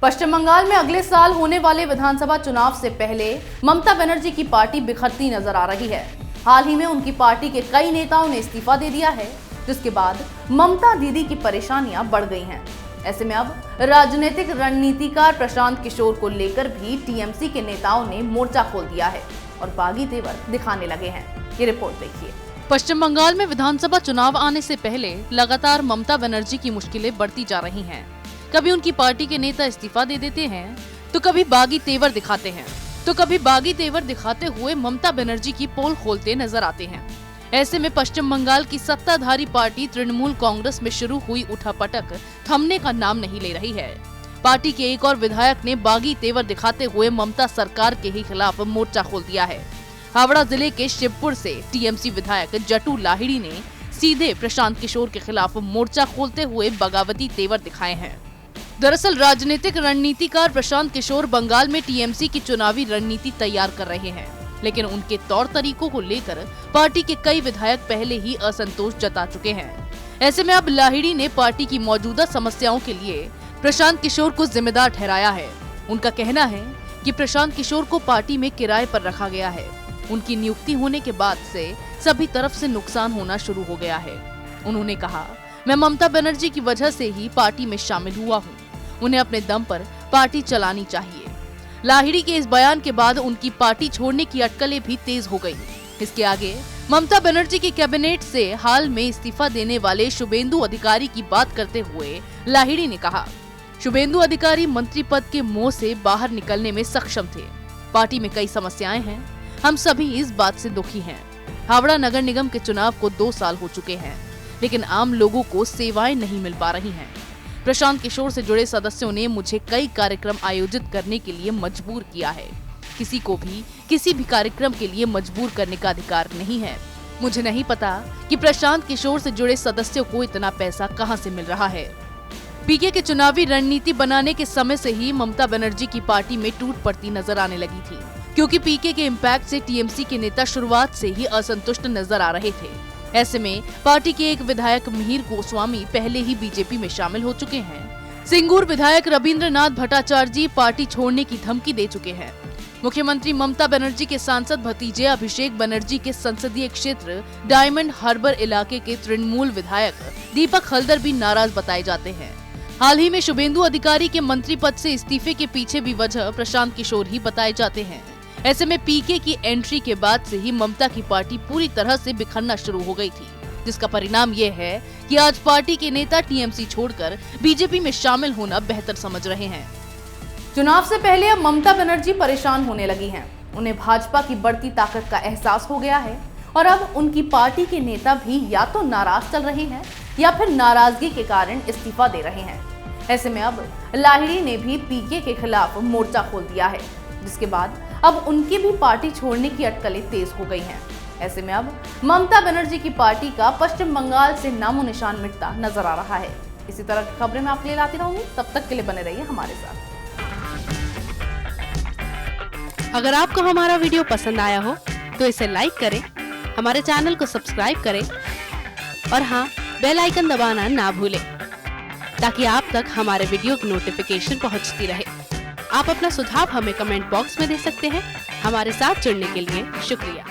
पश्चिम बंगाल में अगले साल होने वाले विधानसभा चुनाव से पहले ममता बनर्जी की पार्टी बिखरती नजर आ रही है। हाल ही में उनकी पार्टी के कई नेताओं ने इस्तीफा दे दिया है, जिसके बाद ममता दीदी की परेशानियां बढ़ गई हैं। ऐसे में अब राजनीतिक रणनीतिकार प्रशांत किशोर को लेकर भी टीएमसी के नेताओं ने मोर्चा खोल दिया है और बागी तेवर दिखाने लगे हैं। ये रिपोर्ट देखिए। पश्चिम बंगाल में विधानसभा चुनाव आने से पहले लगातार ममता बनर्जी की मुश्किलें बढ़ती जा रही हैं। कभी उनकी पार्टी के नेता इस्तीफा दे देते हैं, तो कभी बागी तेवर दिखाते हैं, तो कभी बागी तेवर दिखाते हुए ममता बनर्जी की पोल खोलते नजर आते हैं। ऐसे में पश्चिम बंगाल की सत्ताधारी पार्टी तृणमूल कांग्रेस में शुरू हुई उठापटक थमने का नाम नहीं ले रही है। पार्टी के एक और विधायक ने बागी तेवर दिखाते हुए ममता सरकार के ही खिलाफ मोर्चा खोल दिया है। हावड़ा जिले के शिवपुर से टीएमसी विधायक जटू लाहिड़ी ने सीधे प्रशांत किशोर के खिलाफ मोर्चा खोलते हुए बगावती तेवर दिखाए हैं। दरअसल राजनीतिक रणनीतिकार प्रशांत किशोर बंगाल में टीएमसी की चुनावी रणनीति तैयार कर रहे हैं, लेकिन उनके तौर तरीकों को लेकर पार्टी के कई विधायक पहले ही असंतोष जता चुके हैं। ऐसे में अब लाहिड़ी ने पार्टी की मौजूदा समस्याओं के लिए प्रशांत किशोर को जिम्मेदार ठहराया है। उनका कहना है कि प्रशांत किशोर को पार्टी में किराए पर रखा गया है। उनकी नियुक्ति होने के बाद से सभी तरफ से नुकसान होना शुरू हो गया है। उन्होंने कहा, मैं ममता बनर्जी की वजह से ही पार्टी में शामिल हुआ हूँ। उन्हें अपने दम पर पार्टी चलानी चाहिए। लाहिड़ी के इस बयान के बाद उनकी पार्टी छोड़ने की अटकलें भी तेज हो गई। इसके आगे ममता बनर्जी की कैबिनेट से हाल में इस्तीफा देने वाले शुभेंदु अधिकारी की बात करते हुए लाहिड़ी ने कहा, शुभेंदु अधिकारी मंत्री पद के मोह से बाहर निकलने में सक्षम थे। पार्टी में कई समस्याएं हैं, हम सभी इस बात से दुखी हैं। हावड़ा नगर निगम के चुनाव को 2 साल हो चुके हैं, लेकिन आम लोगों को सेवाएं नहीं मिल पा रही हैं। प्रशांत किशोर से जुड़े सदस्यों ने मुझे कई कार्यक्रम आयोजित करने के लिए मजबूर किया है। किसी को भी किसी भी कार्यक्रम के लिए मजबूर करने का अधिकार नहीं है। मुझे नहीं पता कि प्रशांत किशोर से जुड़े सदस्यों को इतना पैसा कहां से मिल रहा है। पीके के चुनावी रणनीति बनाने के समय से ही ममता बनर्जी की पार्टी में टूट पड़ती नजर आने लगी थी, क्योंकि पीके के इम्पैक्ट से टीएमसी के नेता शुरुआत से ही असंतुष्ट नजर आ रहे थे। ऐसे में पार्टी के एक विधायक मिहिर गोस्वामी पहले ही बीजेपी में शामिल हो चुके हैं। सिंगूर विधायक रविंद्रनाथ भट्टाचार्य जी पार्टी छोड़ने की धमकी दे चुके हैं। मुख्यमंत्री ममता बनर्जी के सांसद भतीजे अभिषेक बनर्जी के संसदीय क्षेत्र डायमंड हार्बर इलाके के तृणमूल विधायक दीपक हल्दर भी नाराज बताए जाते हैं। हाल ही में शुभेंदु अधिकारी के मंत्री पद से इस्तीफे के पीछे भी वजह प्रशांत किशोर ही बताए जाते हैं। ऐसे में पीके की एंट्री के बाद से ही ममता की पार्टी पूरी तरह से बिखरना शुरू हो गई थी, जिसका परिणाम ये है कि आज पार्टी के नेता टीएमसी छोड़कर बीजेपी में शामिल होना बेहतर समझ रहे हैं। चुनाव से पहले अब ममता बनर्जी परेशान होने लगी हैं। उन्हें भाजपा की बढ़ती ताकत का एहसास हो गया है और अब उनकी पार्टी के नेता भी या तो नाराज चल रहे हैं या फिर नाराजगी के कारण इस्तीफा दे रहे हैं। ऐसे में अब लाहिड़ी ने भी पीके के खिलाफ मोर्चा खोल दिया है, जिसके बाद अब उनकी भी पार्टी छोड़ने की अटकलें तेज हो गई हैं। ऐसे में अब ममता बनर्जी की पार्टी का पश्चिम बंगाल से नामो निशान मिटता नजर आ रहा है। इसी तरह की खबरें मैं आपके लिए लाती रहूंगी, तब तक के लिए बने रहिए हमारे साथ। अगर आपको हमारा वीडियो पसंद आया हो तो इसे लाइक करें, हमारे चैनल को सब्सक्राइब करें और हाँ, बेल आइकन दबाना ना भूलें, ताकि आप तक हमारे वीडियो की नोटिफिकेशन पहुंचती रहे। आप अपना सुझाव हमें कमेंट बॉक्स में दे सकते हैं। हमारे साथ जुड़ने के लिए शुक्रिया।